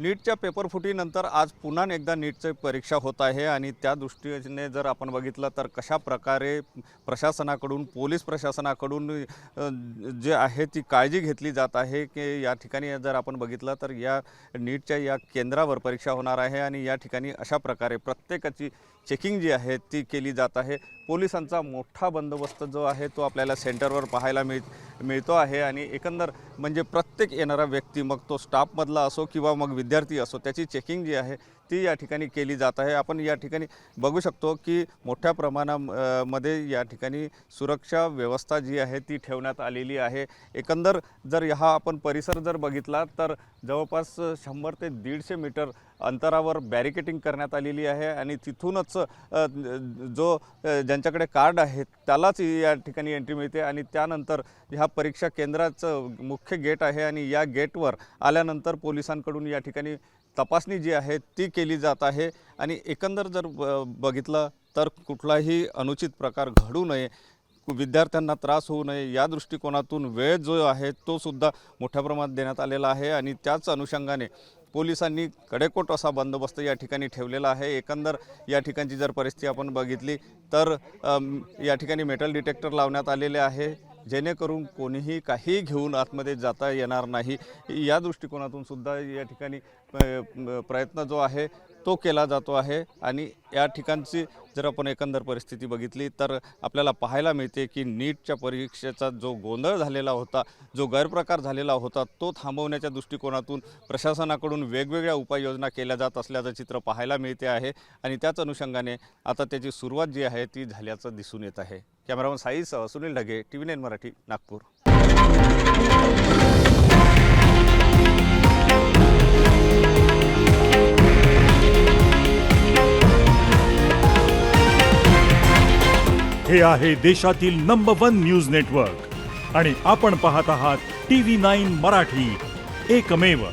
नीटच्या पेपरफुटीनंतर आज पुन्हा एकदा नीटची परीक्षा होत आहे आणि त्या दृष्टीने जर आपण बघितलं तर कशा प्रकारे प्रशासनाकडून पोलीस प्रशासनाकडून जे आहे ती काळजी घेतली जात आहे की या ठिकाणी जर आपण बघितलं तर या नीटच्या या केंद्रावर परीक्षा होणार आहे आणि या ठिकाणी अशा प्रकारे प्रत्येकाची चेकिंग जी आहे ती केली जात आहे। पोलिसांचा मोठा बंदोबस्त जो आहे तो आपल्याला सेंटरवर पाहायला मिळतो आहे आणि एकंदर म्हणजे प्रत्येक येणारा व्यक्ती मग तो स्टाफमधला असो किंवा मग विद्यार्थी असो त्याची चेकिंग जी आहे ती या ठिकाणी केली जात आहे। आपण या ठिकाणी बघू शकतो की मोठ्या प्रमाणामध्ये या ठिकाणी सुरक्षा व्यवस्था जी आहे ती ठेवण्यात आलेली आहे। एकंदर जर हा आपण परिसर जर बघितला तर जवळपास 100 ते 150 मीटर अंतरावर बॅरिकेटिंग करण्यात आलेली आहे आणि तिथूनच जो ज्यांच्याकडे कार्ड आहे त्यालाच या ठिकाणी एंट्री मिळते आणि त्यानंतर ह्या परीक्षा केंद्राचं मुख्य गेट आहे आणि या गेटवर आल्यानंतर पोलिसांकडून या ठिकाणी तपासणी जी आहे ती केली जात आहे आणि एकंदर जर बघितलं तर कुठलाही अनुचित प्रकार घडू नये, विद्यार्थ्यांना त्रास होऊ नये या दृष्टिकोनातून वेळ जो आहे तो सुद्धा मोठ्या प्रमाणात देण्यात आलेला आहे आणि त्याच अनुषंगाने पोलिसांनी कडेकोट असा बंदोबस्त या ठिकाणी ठेवलेला आहे। एकंदर या ठिकाणची जर परिस्थिती आपण बघितली तर या ठिकाणी मेटल डिटेक्टर लावण्यात आलेले आहे जेणेकरून कोणीही काही घेऊन आतमध्ये जाता येणार नाही या दृष्टिकोनातून सुद्धा या ठिकाणी प्रयत्न जो आहे तो केला जातो आहे आणि या ठिकाणची जर आपण एकंदर परिस्थिती बघितली तर आपल्याला पाहायला मिळते की नीटच्या परीक्षेचा जो गोंधळ झालेला होता, जो गैरप्रकार झालेला होता तो थांबवण्याच्या दृष्टिकोनातून प्रशासनाकडून वेगवेगळ्या उपाययोजना केल्या जात असल्याचं चित्र पाहायला मिळते आहे आणि त्याच अनुषंगाने आता त्याची सुरुवात जी आहे ती झाल्याचं दिसून येत आहे। कॅमेरामन साईसह सुनील ढगे, TV9 मराठी, नागपूर। हे आहे देशातील नंबर 1 न्यूज नेटवर्क आणि आपण पाहत आहात TV9 मराठी, एकमेव।